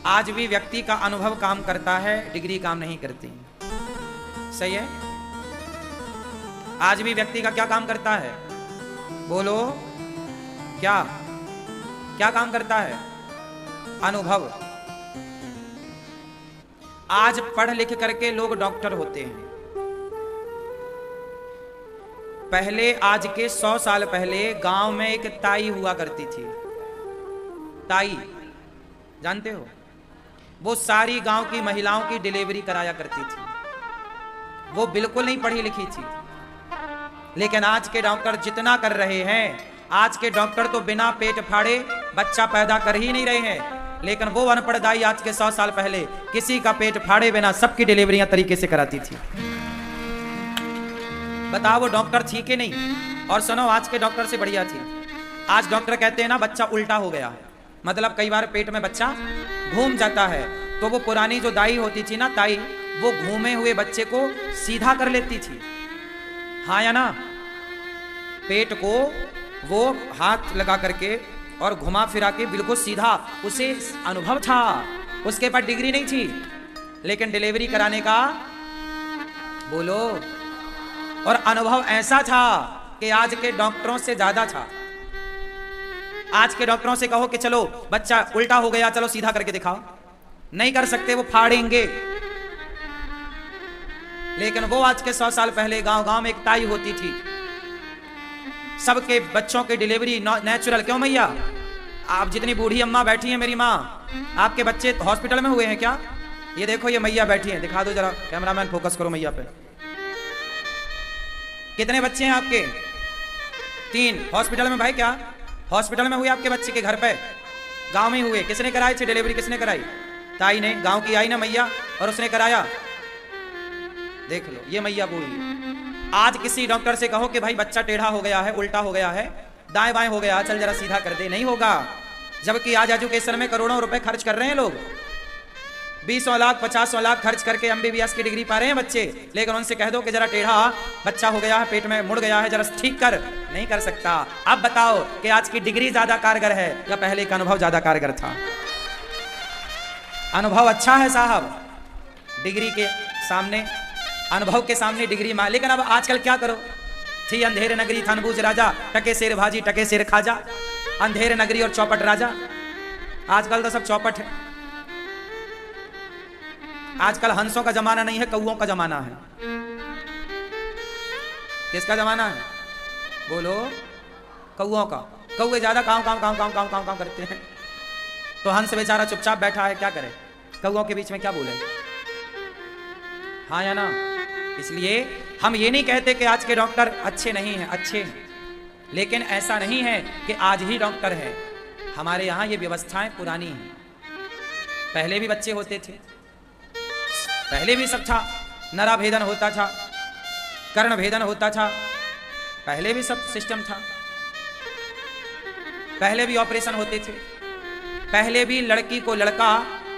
आज भी व्यक्ति का अनुभव काम करता है, डिग्री काम नहीं करती। सही है? आज भी व्यक्ति का क्या काम करता है? बोलो, क्या क्या काम करता है? अनुभव। आज पढ़ लिख करके लोग डॉक्टर होते हैं। पहले, आज के 100 साल पहले गांव में एक ताई हुआ करती थी। ताई जानते हो? वो सारी गांव की महिलाओं की डिलीवरी कराया करती थी। वो बिल्कुल नहीं पढ़ी लिखी थी, लेकिन आज के डॉक्टर जितना कर रहे हैं, आज के डॉक्टर तो बिना पेट फाड़े बच्चा पैदा कर ही नहीं रहे हैं, लेकिन वो अनपढ़ दाई आज के 100 साल पहले किसी का पेट फाड़े बिना सबकी डिलीवरियां तरीके से कराती थी। बताओ वो डॉक्टर थी कि नहीं? और सुनो, आज के डॉक्टर से बढ़िया थी। आज डॉक्टर कहते हैं ना बच्चा उल्टा हो गया, मतलब कई बार पेट में बच्चा घूम जाता है, तो वो पुरानी जो दाई होती थी ना, ताई, वो घूमे हुए बच्चे को सीधा कर लेती थी। हाँ या ना? पेट को वो हाथ लगा करके और घुमा फिरा के बिल्कुल सीधा, उसे अनुभव था, उसके पास डिग्री नहीं थी, लेकिन डिलीवरी कराने का, बोलो, और अनुभव ऐसा था कि आज के डॉक्टरों से ज्यादा था। आज के डॉक्टरों से कहो कि चलो बच्चा उल्टा हो गया, चलो सीधा करके दिखाओ, नहीं कर सकते, वो फाड़ेंगे। लेकिन वो आज के 100 साल पहले गांव गांव में एक ताई होती थी, सबके बच्चों की डिलीवरी नेचुरल। क्यों भैया? आप जितनी बूढ़ी अम्मा बैठी हैं, मेरी माँ, आपके बच्चे हॉस्पिटल में हुए हैं क्या? ये देखो, ये मैया बैठी हैं, दिखा दो जरा, कैमरामैन फोकस करो मैया पे। कितने बच्चे हैं आपके? 3। हॉस्पिटल में? भाई क्या हॉस्पिटल में हुए आपके बच्चे के घर पे? गांव में हुए। किसने कराई थी डिलीवरी? किसने कराई? ताई ने, गांव की आई ना मैया, और उसने कराया। देख लो, ये मैया बूढ़ी। आज किसी डॉक्टर से कहो कि भाई बच्चा टेढ़ा हो गया है, उल्टा हो गया है, दाएं बाएं हो गया, चल जरा सीधा कर दे, नहीं होगा। जबकि आज एजुकेशन में करोड़ों रुपए खर्च कर रहे हैं लोग, 20 लाख 50 लाख खर्च करके MBBS की डिग्री पा रहे हैं बच्चे, लेकिन उनसे कह दो कि जरा टेढ़ा बच्चा हो गया है, पेट में मुड़ गया है, जरा ठीक कर, नहीं कर सकता। अब बताओ कि आज की डिग्री ज्यादा कारगर है या पहले का अनुभव ज्यादा कारगर था? अनुभव अच्छा है साहब, डिग्री के सामने, अनुभव के सामने डिग्री मार। लेकिन अब आजकल क्या करो? थी अंधेर नगरी थनबूज राजा, टके शेर भाजी टके शेर खाजा। अंधेर नगरी और चौपट राजा। आजकल तो सब चौपट है। आजकल हंसों का जमाना नहीं है, कौओं का जमाना है। किसका जमाना है? बोलो, कौओं का। कौए ज्यादा काव काव काव काव काव काव काव करते हैं, तो हंस बेचारा चुपचाप बैठा है, क्या करे? कौओं के बीच में क्या बोले? हाँ या ना? इसलिए हम ये नहीं कहते कि आज के डॉक्टर अच्छे नहीं हैं, अच्छे हैं, लेकिन ऐसा नहीं है कि आज ही डॉक्टर है। हमारे यहाँ ये व्यवस्थाएं पुरानी हैं। पहले भी बच्चे होते थे, पहले भी सब था, नरा भेदन होता था, कर्ण भेदन होता था, पहले भी सब सिस्टम था, पहले भी ऑपरेशन होते थे, पहले भी लड़की को लड़का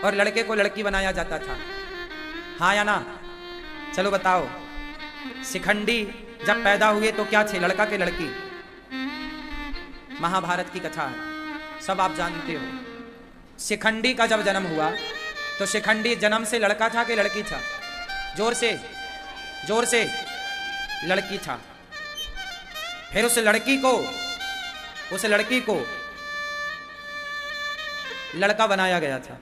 और लड़के को लड़की बनाया जाता था। हाँ या ना? चलो बताओ, शिखंडी जब पैदा हुए तो क्या थे? लड़का के लड़की। महाभारत की कथा है, सब आप जानते हो। शिखंडी का जब जन्म हुआ तो शिखंडी जन्म से लड़का था कि लड़की था? जोर से, जोर से, लड़की था। फिर उस लड़की को लड़का बनाया गया था।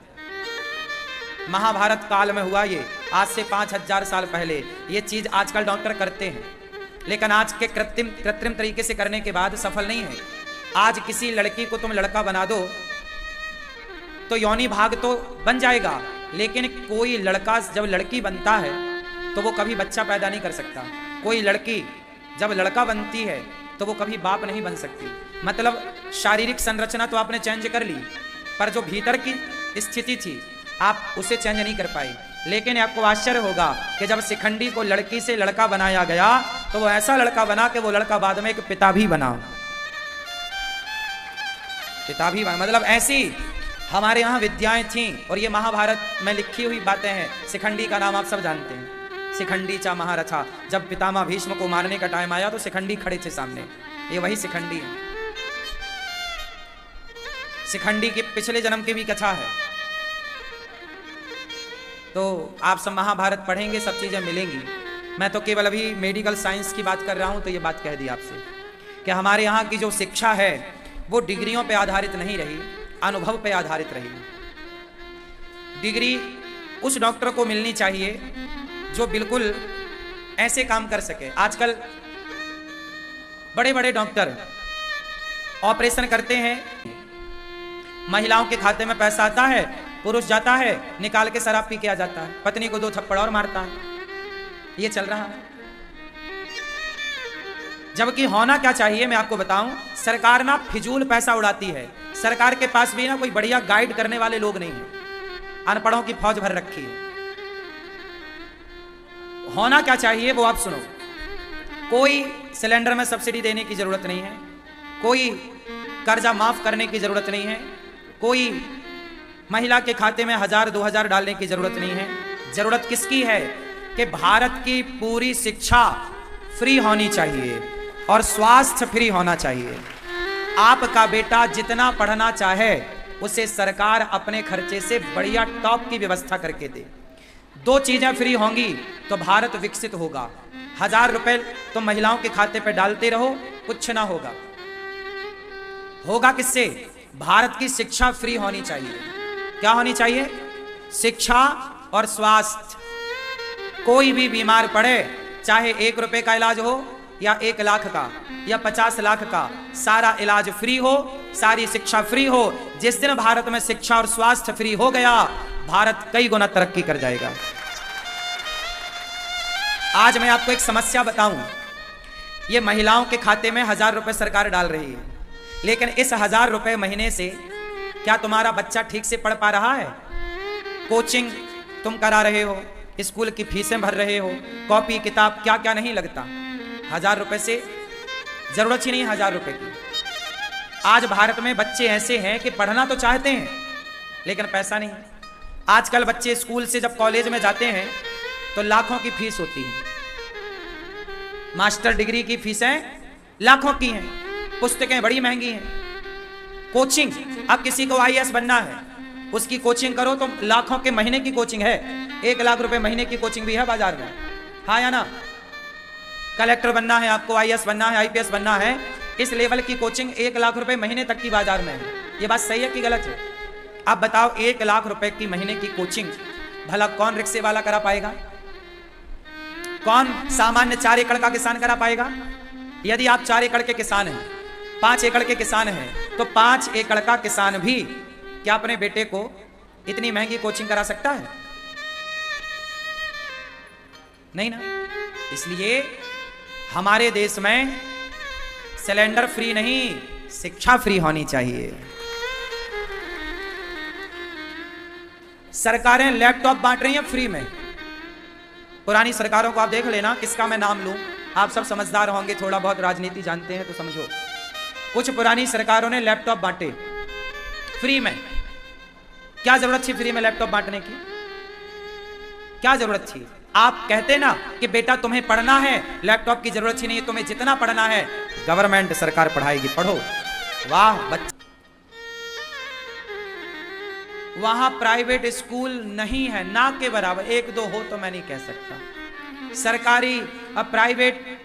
महाभारत काल में हुआ ये, आज से 5000 साल पहले। ये चीज आजकल डॉक्टर करते हैं, लेकिन आज के कृत्रिम तरीके से करने के बाद सफल नहीं है। आज किसी लड़की को तुम लड़का बना दो तो योनि भाग तो बन जाएगा, लेकिन कोई लड़का जब लड़की बनता है तो वो कभी बच्चा पैदा नहीं कर सकता। कोई लड़की जब लड़का बनती है तो वो कभी बाप नहीं बन सकती। मतलब शारीरिक संरचना तो आपने चेंज कर ली, पर जो भीतर की स्थिति थी आप उसे चेंज नहीं कर पाए। लेकिन आपको आश्चर्य होगा कि जब शिखंडी को लड़की से लड़का बनाया गया तो वो ऐसा लड़का बना कि वो लड़का बाद में एक पिता भी बना। पिता भी बना, मतलब ऐसी हमारे यहाँ विद्याएं थीं। और ये महाभारत में लिखी हुई बातें हैं। शिखंडी का नाम आप सब जानते हैं, शिखंडी चा महारथा। जब पितामह भीष्म को मारने का टाइम आया तो शिखंडी खड़े थे सामने, ये वही शिखंडी है। शिखंडी की पिछले जन्म की भी कथा है। तो आप सब महाभारत पढ़ेंगे, सब चीज़ें मिलेंगी। मैं तो केवल अभी मेडिकल साइंस की बात कर रहा हूँ, तो ये बात कह दी आपसे कि हमारे यहाँ की जो शिक्षा है वो डिग्रियों पे आधारित नहीं रही, अनुभव पे आधारित रही। डिग्री उस डॉक्टर को मिलनी चाहिए जो बिल्कुल ऐसे काम कर सके। आजकल बड़े बड़े डॉक्टर ऑपरेशन करते हैं, महिलाओं के खाते में पैसा आता है, पुरुष जाता है निकाल के शराब पी के आ जाता है, पत्नी को 2 थप्पड़ और मारता है। ये चल रहा है। जबकि होना क्या चाहिए मैं आपको बताऊं, सरकार ना फिजूल पैसा उड़ाती है। सरकार के पास भी ना कोई बढ़िया गाइड करने वाले लोग नहीं है, अनपढ़ों की फौज भर रखी है। होना क्या चाहिए वो आप सुनो। कोई सिलेंडर में सब्सिडी देने की जरूरत नहीं है, कोई कर्जा माफ करने की जरूरत नहीं है, कोई महिला के खाते में 1000-2000 डालने की जरूरत नहीं है। जरूरत किसकी है कि भारत की पूरी शिक्षा फ्री होनी चाहिए और स्वास्थ्य फ्री होना चाहिए। आपका बेटा जितना पढ़ना चाहे उसे सरकार अपने खर्चे से बढ़िया टॉप की व्यवस्था करके दे। 2 चीजें फ्री होंगी तो भारत विकसित होगा। 1000 रुपए तो महिलाओं के खाते पे डालते रहो, कुछ ना होगा। होगा किससे? भारत की शिक्षा फ्री होनी चाहिए। क्या होनी चाहिए? शिक्षा और स्वास्थ्य। कोई भी बीमार पड़े, चाहे 1 रुपए का इलाज हो या 1 लाख का या 50 लाख का, सारा इलाज फ्री हो, सारी शिक्षा फ्री हो। जिस दिन भारत में शिक्षा और स्वास्थ्य फ्री हो गया, भारत कई गुना तरक्की कर जाएगा। आज मैं आपको एक समस्या बताऊं। ये महिलाओं के खाते में 1000 रुपए सरकार डाल रही है, लेकिन इस 1000 रुपए महीने से क्या तुम्हारा बच्चा ठीक से पढ़ पा रहा है? कोचिंग तुम करा रहे हो, स्कूल की फीसें भर रहे हो, कॉपी किताब क्या क्या नहीं लगता। 1000 रुपए से जरूरत ही नहीं 1000 रुपए की। आज भारत में बच्चे ऐसे हैं कि पढ़ना तो चाहते हैं लेकिन पैसा नहीं। आजकल बच्चे स्कूल से जब कॉलेज में जाते हैं तो लाखों की फीस होती है। मास्टर डिग्री की फीसें लाखों की हैं, पुस्तकें बड़ी महंगी हैं। कोचिंग, अब किसी को आईएएस बनना है, उसकी कोचिंग करो तो लाखों के महीने की कोचिंग है। 1 लाख रुपए महीने की कोचिंग भी है बाजार में, हाँ या ना? कलेक्टर बनना है आपको, आईएएस बनना है, आईपीएस बनना है, इस लेवल की कोचिंग 1 लाख रुपए महीने तक की बाजार में है। ये बात सही है कि गलत है? आप बताओ, 1 लाख रुपए की महीने की कोचिंग भला कौन रिक्शे वाला करा पाएगा? कौन सामान्य 4 एकड़ का किसान करा पाएगा? यदि आप 4 एकड़ के किसान हैं, 5 एकड़ के किसान हैं, तो 5 एकड़ का किसान भी क्या अपने बेटे को इतनी महंगी कोचिंग करा सकता है? नहीं ना। इसलिए हमारे देश में सिलेंडर फ्री नहीं, शिक्षा फ्री होनी चाहिए। सरकारें लैपटॉप बांट रही हैं फ्री में। पुरानी सरकारों को आप देख लेना, किसका मैं नाम लूं, आप सब समझदार होंगे, थोड़ा बहुत राजनीति जानते हैं तो समझो। कुछ पुरानी सरकारों ने लैपटॉप बांटे फ्री में। क्या जरूरत थी फ्री में लैपटॉप बांटने की? क्या जरूरत थी? आप कहते ना कि बेटा तुम्हें पढ़ना है, लैपटॉप की जरूरत ही नहीं है, तुम्हें जितना पढ़ना है गवर्नमेंट सरकार पढ़ाएगी, पढ़ो। वाह बच्चे। वहां प्राइवेट स्कूल नहीं है, ना के बराबर, 1-2 हो तो मैं नहीं कह सकता। सरकारी अब प्राइवेट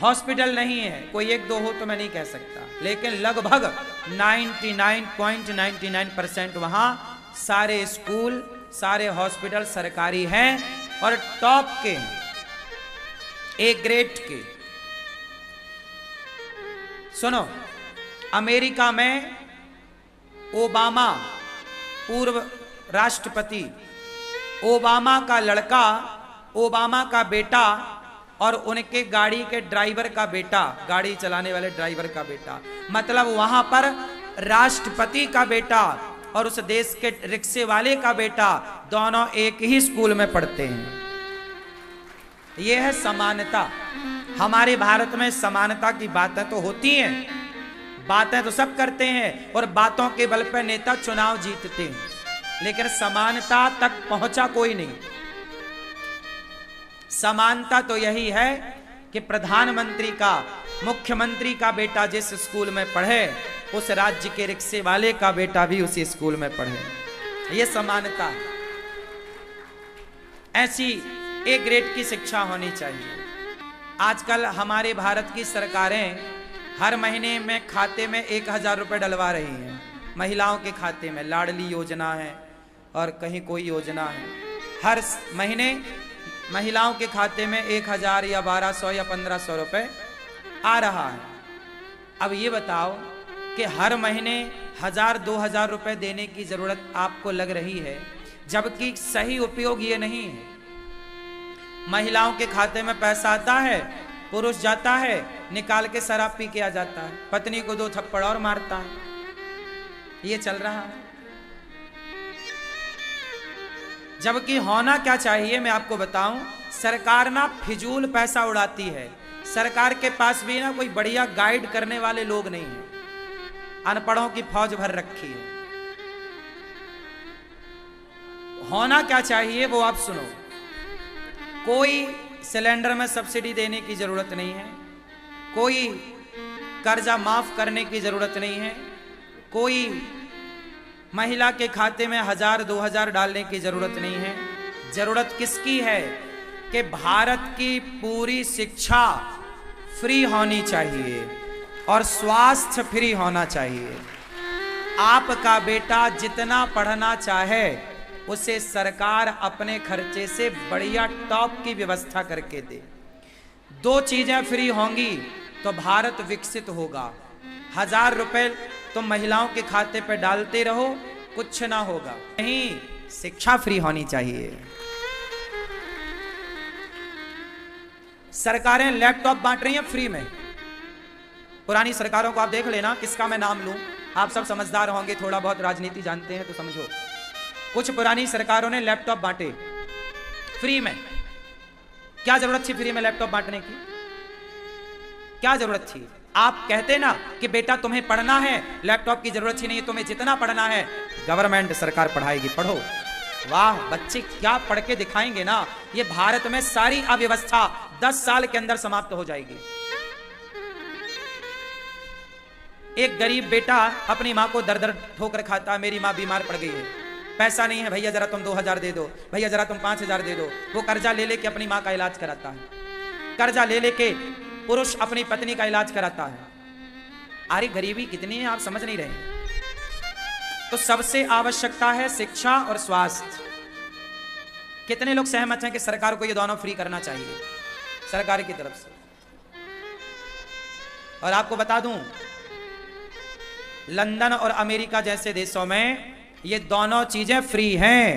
हॉस्पिटल नहीं है, कोई 1-2 हो तो मैं नहीं कह सकता, लेकिन लगभग 99.99% वहां सारे स्कूल, सारे हॉस्पिटल सरकारी हैं और टॉप के, A ग्रेड के। सुनो, अमेरिका में ओबामा, पूर्व राष्ट्रपति, ओबामा का लड़का, ओबामा का बेटा और उनके गाड़ी के ड्राइवर का बेटा, गाड़ी चलाने वाले ड्राइवर का बेटा, मतलब वहां पर राष्ट्रपति का बेटा और उस देश के रिक्शे वाले का बेटा दोनों एक ही स्कूल में पढ़ते हैं। यह है समानता। हमारे भारत में समानता की बातें तो होती हैं, बातें तो सब करते हैं और बातों के बल पर नेता चुनाव जीतते हैं, लेकिन समानता तक पहुंचा कोई नहीं। समानता तो यही है कि प्रधानमंत्री का, मुख्यमंत्री का बेटा जिस स्कूल में पढ़े, उस राज्य के रिक्शे वाले का बेटा भी उसी स्कूल में पढ़े। ये समानता है। ऐसी ए ग्रेड की शिक्षा होनी चाहिए। आजकल हमारे भारत की सरकारें हर महीने में खाते में 1000 रुपये डलवा रही हैं महिलाओं के खाते में। लाडली योजना है और कहीं कोई योजना है, हर महीने महिलाओं के खाते में 1000 या 1200 या 1500 रुपये आ रहा है। अब ये बताओ कि हर महीने 1000-2000 रुपये देने की जरूरत आपको लग रही है, जबकि सही उपयोग ये नहीं है। महिलाओं के खाते में पैसा आता है, पुरुष जाता है निकाल के शराब पी के आ जाता है, पत्नी को 2 थप्पड़ और मारता है। ये चल रहा है। जबकि होना क्या चाहिए मैं आपको बताऊं, सरकार ना फिजूल पैसा उड़ाती है। सरकार के पास भी ना कोई बढ़िया गाइड करने वाले लोग नहीं है, अनपढ़ों की फौज भर रखी है। होना क्या चाहिए वो आप सुनो। कोई सिलेंडर में सब्सिडी देने की जरूरत नहीं है, कोई कर्जा माफ करने की जरूरत नहीं है, कोई महिला के खाते में 1000-2000 डालने की जरूरत नहीं है। जरूरत किसकी है कि भारत की पूरी शिक्षा फ्री होनी चाहिए और स्वास्थ्य फ्री होना चाहिए। आपका बेटा जितना पढ़ना चाहे उसे सरकार अपने खर्चे से बढ़िया टॉप की व्यवस्था करके दे। 2 चीजें फ्री होंगी तो भारत विकसित होगा। 1000 रुपए तुम महिलाओं के खाते पे डालते रहो, कुछ ना होगा। नहीं, शिक्षा फ्री होनी चाहिए। सरकारें लैपटॉप बांट रही हैं फ्री में। पुरानी सरकारों को आप देख लेना, किसका मैं नाम लूं, आप सब समझदार होंगे, थोड़ा बहुत राजनीति जानते हैं तो समझो। कुछ पुरानी सरकारों ने लैपटॉप बांटे फ्री में। क्या जरूरत थी फ्री में लैपटॉप बांटने की? क्या जरूरत थी? आप कहते ना कि बेटा तुम्हें पढ़ना है, लैपटॉप की जरूरत ही नहीं, तुम्हें जितना पढ़ना है गवर्नमेंट सरकार पढ़ाएगी, पढ़ो। वाह, बच्चे क्या पढ़ के दिखाएंगे ना। ये भारत में सारी अव्यवस्था 10 साल के अंदर समाप्त हो जाएगी। एक गरीब बेटा अपनी मां को दर दर ठोकर खाता, मेरी मां बीमार पड़ गई है, पैसा नहीं है, भैया जरा तुम 2000 दे दो, भैया जरा तुम 5000 दे दो। वो कर्जा ले लेके अपनी मां का इलाज कराता है। कर्जा ले लेके पुरुष अपनी पत्नी का इलाज कराता है। अरे गरीबी कितनी है आप समझ नहीं रहे। तो सबसे आवश्यकता है शिक्षा और स्वास्थ्य। कितने लोग सहमत हैं कि सरकार को ये दोनों फ्री करना चाहिए सरकार की तरफ से? और आपको बता दूं, लंदन और अमेरिका जैसे देशों में ये दोनों चीजें फ्री हैं।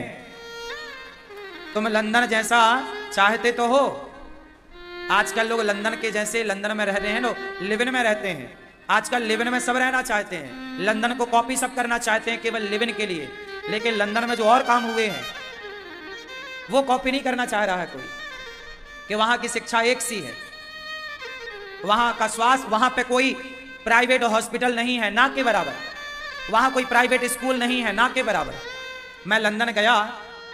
तुम लंदन जैसा चाहते तो हो। आजकल लोग लंदन के जैसे लंदन में रह रहे हैं, लोग लिव इन में रहते हैं। आजकल लिव इन में सब रहना चाहते हैं, लंदन को कॉपी सब करना चाहते हैं केवल लिव इन के लिए। लेकिन लंदन में जो और काम हुए हैं वो कॉपी नहीं करना चाह रहा है कोई, कि वहां की शिक्षा एक सी है, वहां का स्वास्थ्य, वहां पे कोई प्राइवेट हॉस्पिटल नहीं है ना के बराबर, वहां कोई प्राइवेट स्कूल नहीं है ना के बराबर। मैं लंदन गया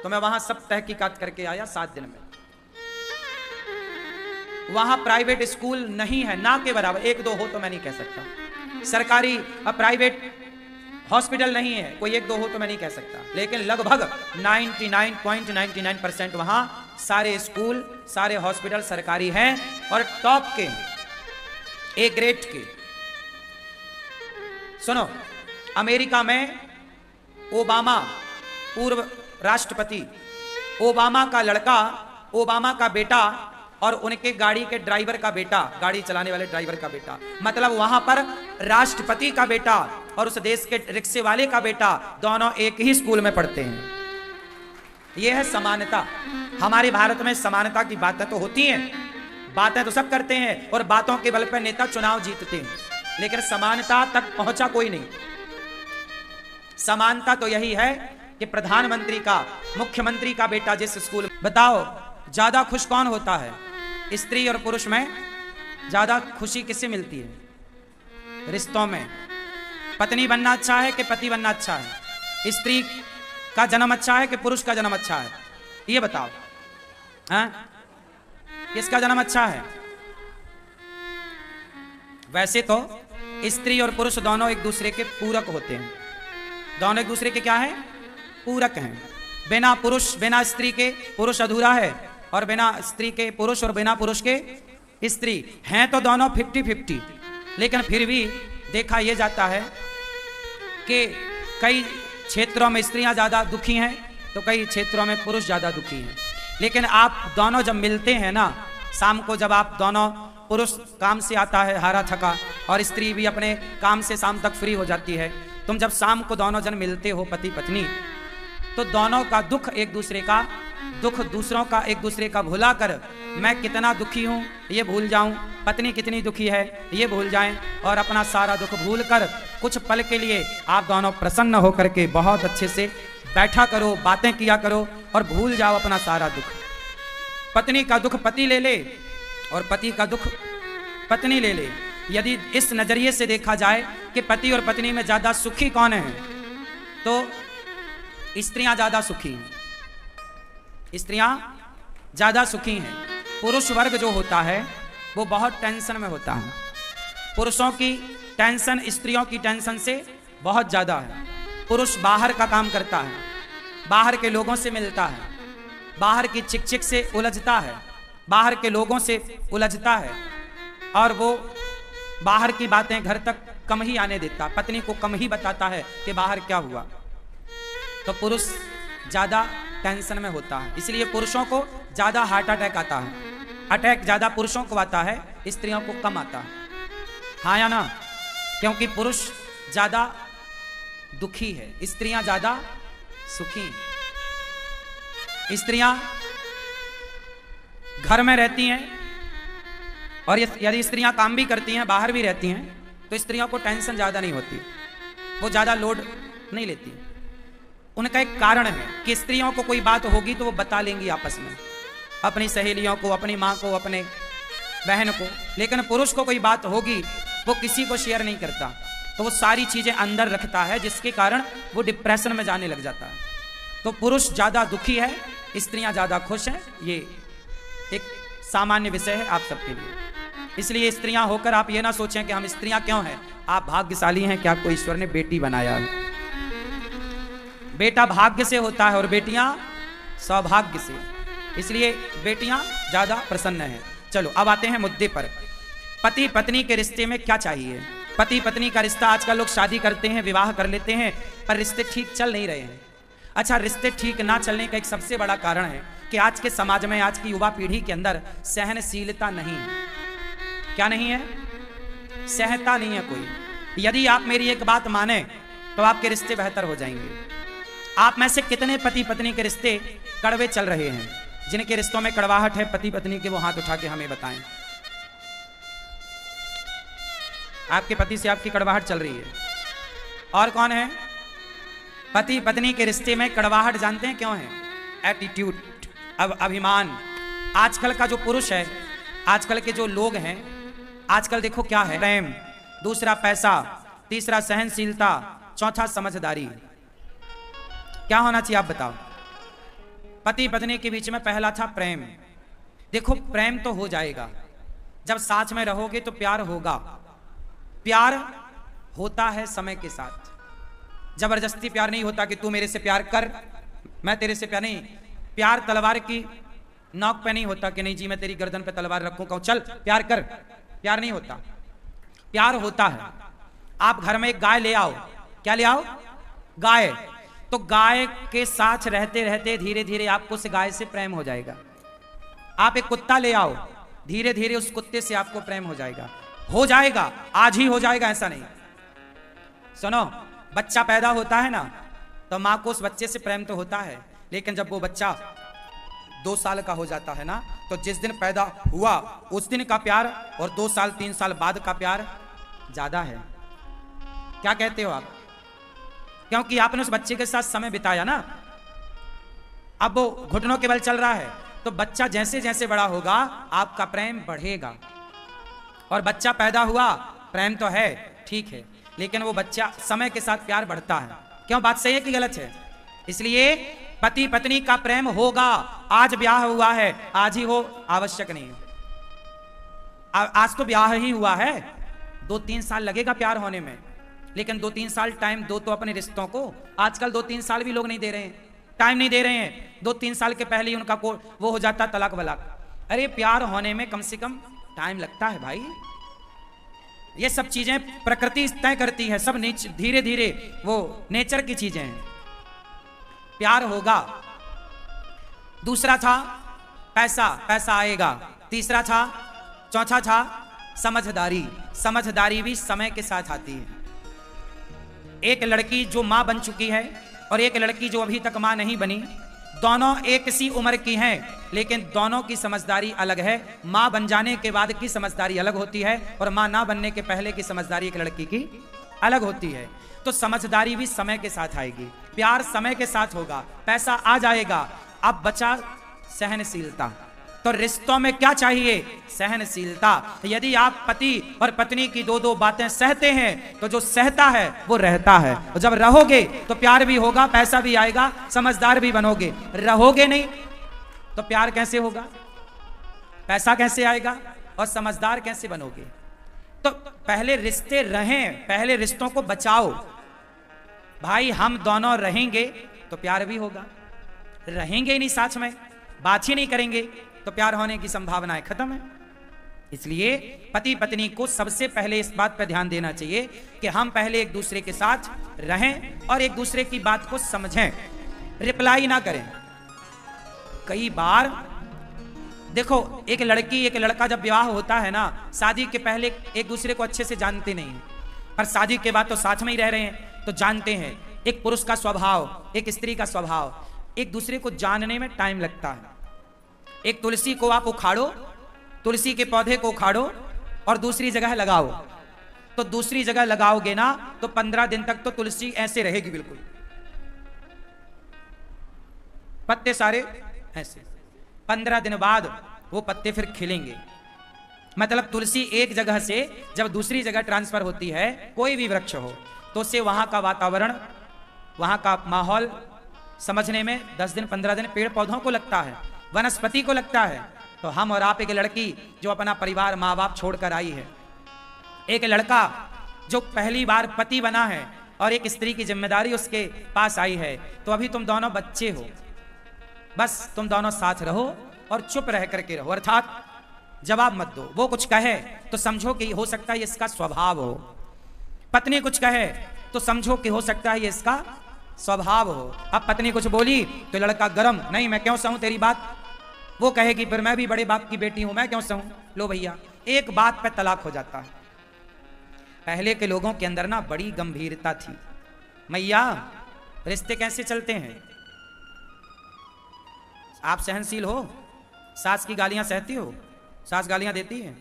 तो मैं वहां सब तहकीकात करके आया 7 दिन में। वहां प्राइवेट स्कूल नहीं है ना के बराबर, 1-2 हो तो मैं नहीं कह सकता। सरकारी और प्राइवेट हॉस्पिटल नहीं है, कोई 1-2 हो तो मैं नहीं कह सकता, लेकिन लगभग 99.99% वहां सारे स्कूल सारे हॉस्पिटल सरकारी हैं और टॉप के, ए ग्रेड के। सुनो, अमेरिका में ओबामा, पूर्व राष्ट्रपति ओबामा का लड़का, ओबामा का बेटा और उनके गाड़ी के ड्राइवर का बेटा, गाड़ी चलाने वाले ड्राइवर का बेटा, मतलब वहां पर राष्ट्रपति का बेटा और उस देश के रिक्शे वाले का बेटा दोनों एक ही स्कूल में पढ़ते हैं। यह है समानता। हमारे भारत में समानता की बातें तो होती हैं, बातें तो सब करते हैं और बातों के बल पर नेता चुनाव जीतते हैं, लेकिन समानता तक पहुंचा कोई नहीं। समानता तो यही है कि प्रधानमंत्री का, मुख्यमंत्री का बेटा जिस स्कूल, बताओ ज्यादा खुश कौन होता है? स्त्री और पुरुष में ज्यादा खुशी किससे मिलती है? रिश्तों में। पत्नी बनना अच्छा है कि पति बनना अच्छा है? स्त्री का जन्म अच्छा है कि पुरुष का जन्म अच्छा है? ये बताओ, हाँ? किसका जन्म अच्छा है? वैसे तो स्त्री और पुरुष दोनों एक दूसरे के पूरक होते हैं। दोनों एक दूसरे के क्या है? पूरक हैं। बिना पुरुष बिना स्त्री के पुरुष अधूरा है, और बिना स्त्री के पुरुष और बिना पुरुष के स्त्री हैं तो दोनों 50-50। लेकिन फिर भी देखा यह जाता है कि कई क्षेत्रों में स्त्रियां ज़्यादा दुखी हैं तो कई क्षेत्रों में पुरुष ज़्यादा दुखी हैं। लेकिन आप दोनों जब मिलते हैं ना, शाम को जब आप दोनों, पुरुष काम से आता है हारा थका और स्त्री भी अपने काम से शाम तक फ्री हो जाती है, तुम जब शाम को दोनों जन मिलते हो पति पत्नी, तो दोनों का दुख एक दूसरे का दुख दूसरों का एक दूसरे का भुला कर, मैं कितना दुखी हूँ ये भूल जाऊं, पत्नी कितनी दुखी है ये भूल जाएं, और अपना सारा दुख भूल कर कुछ पल के लिए आप दोनों प्रसन्न होकर के बहुत अच्छे से बैठा करो, बातें किया करो और भूल जाओ अपना सारा दुख। पत्नी का दुख पति ले ले और पति का दुख पत्नी ले ले। यदि इस नजरिए से देखा जाए कि पति और पत्नी में ज्यादा सुखी कौन है, तो स्त्रियां ज्यादा सुखी हैं, स्त्रियां ज्यादा सुखी हैं। पुरुष वर्ग जो होता है वो बहुत टेंशन में होता है। पुरुषों की टेंशन स्त्रियों की टेंशन से बहुत ज्यादा है। पुरुष बाहर का काम करता है, बाहर के लोगों से मिलता है, बाहर की चिक चिक से उलझता है, बाहर के लोगों से उलझता है, और वो बाहर की बातें घर तक कम ही आने देता, पत्नी को कम ही बताता है कि बाहर क्या हुआ। तो पुरुष ज्यादा टेंशन में होता है, इसलिए पुरुषों को ज्यादा हार्ट अटैक आता है। अटैक ज्यादा पुरुषों को आता है, स्त्रियों को कम आता है। हाँ या ना? क्योंकि पुरुष ज्यादा दुखी है, स्त्रियां ज्यादा सुखी हैं। स्त्रियां घर में रहती हैं, और यदि स्त्रियां काम भी करती हैं, बाहर भी रहती हैं, तो स्त्रियों को टेंशन ज्यादा नहीं होती, वो ज्यादा लोड नहीं लेती। उनका एक कारण है कि स्त्रियों को कोई बात होगी तो वो बता लेंगी आपस में, अपनी सहेलियों को, अपनी माँ को, अपने बहन को। लेकिन पुरुष को कोई बात होगी वो किसी को शेयर नहीं करता, तो वो सारी चीजें अंदर रखता है, जिसके कारण वो डिप्रेशन में जाने लग जाता है। तो पुरुष ज्यादा दुखी है, स्त्रियां ज्यादा खुश हैं। ये एक सामान्य विषय है आप सबके लिए। इसलिए स्त्रियां होकर आप ये ना सोचें कि हम स्त्रियां क्यों हैं। आप भाग्यशाली हैं कि आपको ईश्वर ने बेटी बनाया है। बेटा भाग्य से होता है और बेटियां सौभाग्य से, इसलिए बेटियां ज्यादा प्रसन्न हैं। चलो अब आते हैं मुद्दे पर। पति पत्नी के रिश्ते में क्या चाहिए? पति पत्नी का रिश्ता, आजकल लोग शादी करते हैं, विवाह कर लेते हैं, पर रिश्ते ठीक चल नहीं रहे हैं। अच्छा, रिश्ते ठीक ना चलने का एक सबसे बड़ा कारण है कि आज के समाज में, आज की युवा पीढ़ी के अंदर सहनशीलता नहीं है। क्या नहीं है? सहता नहीं है कोई। यदि आप मेरी एक बात माने तो आपके रिश्ते बेहतर हो जाएंगे। आप में से कितने पति पत्नी के रिश्ते कड़वे चल रहे हैं? जिनके रिश्तों में कड़वाहट है पति पत्नी के, वो हाथ उठा के हमें बताएं। आपके पति से आपकी कड़वाहट चल रही है। और कौन है? पति पत्नी के रिश्ते में कड़वाहट जानते हैं क्यों है? एटीट्यूड, अब अभिमान। आजकल का जो पुरुष है, आजकल के जो लोग हैं, आजकल देखो क्या है, प्रेम, दूसरा पैसा, तीसरा सहनशीलता, चौथा समझदारी। क्या होना चाहिए आप बताओ? पति पत्नी के बीच में पहला था प्रेम। देखो प्रेम तो हो जाएगा, जब साथ में रहोगे तो प्यार होगा। प्यार होता है समय के साथ, जबरदस्ती प्यार नहीं होता कि तू मेरे से प्यार कर, मैं तेरे से प्यार नहीं। प्यार तलवार की नोक पे नहीं होता कि नहीं जी मैं तेरी गर्दन पे तलवार रखूं, कहूं चल प्यार कर। प्यार नहीं होता। प्यार होता है, आप घर में एक गाय ले आओ। क्या ले आओ? गाय। तो गाय के साथ रहते रहते धीरे धीरे आपको उस गाय से प्रेम हो जाएगा। आप एक कुत्ता ले आओ, धीरे धीरे उस कुत्ते से आपको प्रेम हो जाएगा। हो जाएगा, आज ही हो जाएगा ऐसा नहीं। सुनो, बच्चा पैदा होता है ना, तो माँ को उस बच्चे से प्रेम तो होता है, लेकिन जब वो बच्चा 2 साल का हो जाता है ना, तो जिस दिन पैदा हुआ उस दिन का प्यार और 2 साल 3 साल बाद का प्यार ज्यादा है। क्या कहते हो आप? क्योंकि आपने उस बच्चे के साथ समय बिताया ना। अब वो घुटनों के बल चल रहा है, तो बच्चा जैसे जैसे बड़ा होगा आपका प्रेम बढ़ेगा। और बच्चा पैदा हुआ, प्रेम तो है ठीक है, लेकिन वो बच्चा समय के साथ प्यार बढ़ता है। क्यों? बात सही है कि गलत है? इसलिए पति पत्नी का प्रेम होगा। आज ब्याह हुआ है, आज ही हो आवश्यक नहीं है। आज तो ब्याह ही हुआ है, 2-3 साल लगेगा प्यार होने में, लेकिन 2-3 साल टाइम दो तो अपने रिश्तों को। आजकल 2-3 साल भी लोग नहीं दे रहे हैं। टाइम नहीं दे रहे हैं, 2-3 साल के पहले ही उनका वो हो जाता तलाक वलाक। अरे प्यार होने में कम से कम टाइम लगता है भाई। ये सब चीजें प्रकृति तय करती है, सब धीरे धीरे वो नेचर की चीजें हैं। प्यार होगा। दूसरा था पैसा, पैसा आएगा। तीसरा था, चौथा था समझदारी। समझदारी भी समय के साथ आती है। एक लड़की जो मां बन चुकी है और एक लड़की जो अभी तक मां नहीं बनी, दोनों एक सी उम्र की हैं, लेकिन दोनों की समझदारी अलग है। मां बन जाने के बाद की समझदारी अलग होती है और मां ना बनने के पहले की समझदारी एक लड़की की अलग होती है। तो समझदारी भी समय के साथ आएगी, प्यार समय के साथ होगा, पैसा आ जाएगा। अब बचा सहनशीलता। तो रिश्तों में क्या चाहिए? सहनशीलता। यदि आप पति और पत्नी की दो बातें सहते हैं तो जो सहता है वो रहता है। और जब रहोगे तो प्यार भी होगा, पैसा भी आएगा, समझदार भी बनोगे। रहोगे नहीं तो प्यार कैसे होगा, पैसा कैसे आएगा और समझदार कैसे बनोगे? तो पहले रिश्ते रहें, पहले रिश्तों को बचाओ। भाई हम दोनों रहेंगे तो प्यार भी होगा। रहेंगे ही नहीं साथ में, बात ही नहीं करेंगे तो प्यार होने की संभावनाएं खत्म है। इसलिए पति पत्नी को सबसे पहले इस बात पर ध्यान देना चाहिए कि हम पहले एक दूसरे के साथ रहें और एक दूसरे की बात को समझें, रिप्लाई ना करें। कई बार देखो, एक लड़की एक लड़का जब विवाह होता है ना, शादी के पहले एक दूसरे को अच्छे से जानते नहीं है, पर शादी के बाद तो साथ में ही रह रहे हैं तो जानते हैं। एक पुरुष का स्वभाव, एक स्त्री का स्वभाव, एक दूसरे को जानने में टाइम लगता है। एक तुलसी को आप उखाड़ो, तुलसी के पौधे को उखाड़ो और दूसरी जगह लगाओ, तो दूसरी जगह लगाओगे ना तो 15 दिन तक तो तुलसी ऐसे रहेगी, बिल्कुल पत्ते सारे ऐसे। 15 दिन बाद वो पत्ते फिर खिलेंगे। मतलब तुलसी एक जगह से जब दूसरी जगह ट्रांसफर होती है, कोई भी वृक्ष हो, तो उससे वहां का वातावरण, वहां का माहौल समझने में 10 दिन 15 दिन पेड़ पौधों को लगता है, वनस्पति को लगता है। तो हम और आप, एक लड़की जो अपना परिवार माँ बाप छोड़कर आई है, एक लड़का जो पहली बार पति बना है और एक स्त्री की जिम्मेदारी उसके पास आई है, तो अभी तुम दोनों बच्चे हो, बस तुम दोनों साथ रहो और चुप रह करके रहो, अर्थात जवाब मत दो। वो कुछ कहे तो समझो कि हो सकता है इसका स्वभाव हो, पत्नी कुछ कहे तो समझो कि हो सकता है ये इसका स्वभाव हो। अब पत्नी कुछ बोली तो लड़का गरम, नहीं मैं क्यों सहूं तेरी बात, वो कहेगी फिर मैं भी बड़े बाप की बेटी हूं, मैं क्यों सहूं, लो भैया, एक बात पे तलाक हो जाता है। पहले के लोगों के अंदर ना बड़ी गंभीरता थी। मैया रिश्ते कैसे चलते हैं? आप सहनशील हो? सास की गालियां सहती हो? सास गालियां देती है?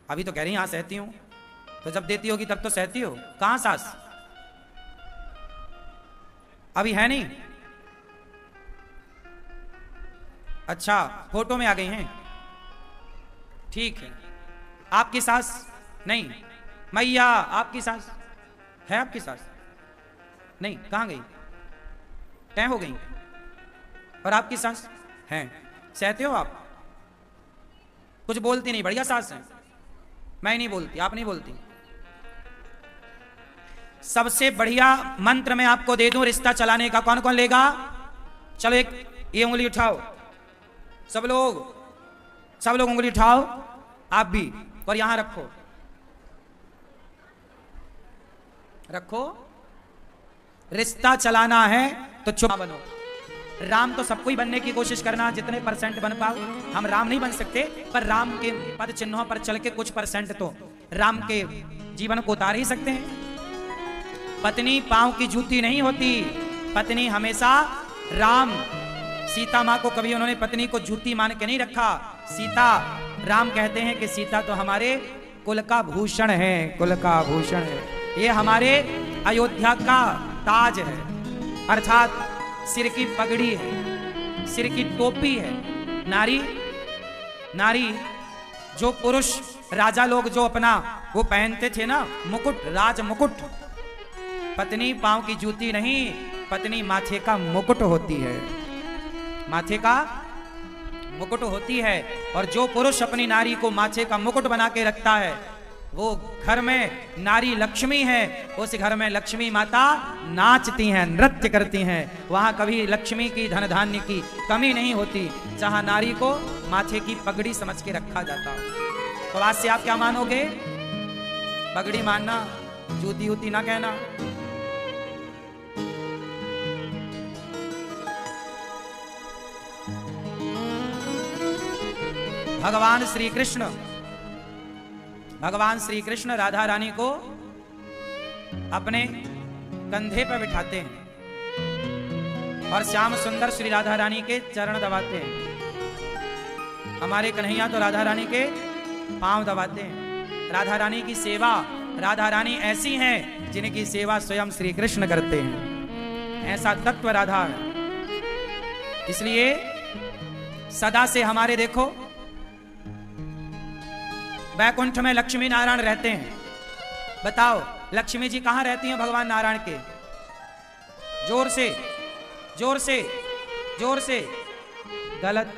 अभी तो कह रही हाँ सहती हूं, तो जब देती होगी तब तो सहती हो। कहां सास? अभी है नहीं? अच्छा, फोटो में आ गई हैं, ठीक है। आपकी सास नहीं? मैया आपकी सास है? आपकी सास नहीं, कहां गई? तय हो गई। और आपकी सास है? सहते हो आप? कुछ बोलती नहीं, बढ़िया सास है। मैं नहीं बोलती, आप नहीं बोलती। सबसे बढ़िया मंत्र मैं आपको दे दूं रिश्ता चलाने का, कौन कौन लेगा? चलो एक ये उंगली उठाओ, सब लोग उंगली उठाओ, आप भी, और यहां रखो, रखो। रिश्ता चलाना है तो चुप बनो। राम तो सबको ही बनने की कोशिश करना, जितने परसेंट बन पाओ। हम राम नहीं बन सकते, पर राम के पद चिन्हों पर चल के कुछ परसेंट तो राम के जीवन को उतार ही सकते हैं। पत्नी पांव की जूती नहीं होती, पत्नी हमेशा राम, सीता मां को कभी उन्होंने पत्नी को जूती मान के नहीं रखा। सीता, राम कहते हैं कि सीता तो हमारे कुल का भूषण है, कुल का भूषण है, ये हमारे अयोध्या का ताज है, अर्थात सिर की पगड़ी है, सिर की टोपी है। नारी जो पुरुष राजा लोग जो अपना वो पहनते थे ना मुकुट, राज मुकुट, पत्नी पांव की जूती नहीं, पत्नी माथे का मुकुट होती है, माथे का मुकुट होती है। और जो पुरुष अपनी नारी को माथे का मुकुट बना के रखता है वो घर में नारी लक्ष्मी है, उस घर में लक्ष्मी माता नाचती हैं, नृत्य करती हैं। वहां कभी लक्ष्मी की धन धान्य की कमी नहीं होती, जहां नारी को माथे की पगड़ी समझ के रखा जाता। तो आज से आप क्या मानोगे? पगड़ी मानना, जूती उती ना कहना। भगवान श्री कृष्ण राधा रानी को अपने कंधे पर बिठाते हैं और श्याम सुंदर श्री राधा रानी के चरण दबाते हैं। हमारे कन्हैया तो राधा रानी के पांव दबाते हैं। राधा रानी की सेवा, राधा रानी ऐसी हैं जिनकी सेवा स्वयं श्री कृष्ण करते हैं। ऐसा तत्व राधा है। इसलिए सदा से हमारे देखो वैकुंठ में लक्ष्मी नारायण रहते हैं। बताओ लक्ष्मी जी कहां रहती हैं भगवान नारायण के? जोर से, जोर से, जोर से। गलत।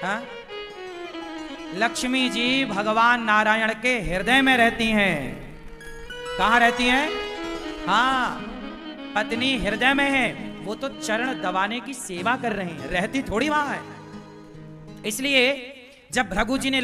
हाँ? लक्ष्मी जी भगवान नारायण के हृदय में रहती हैं। कहां रहती हैं? हाँ, पत्नी हृदय में है, वो तो चरण दबाने की सेवा कर रहे हैं, रहती थोड़ी वहां है। इसलिए जब भृगु जी ने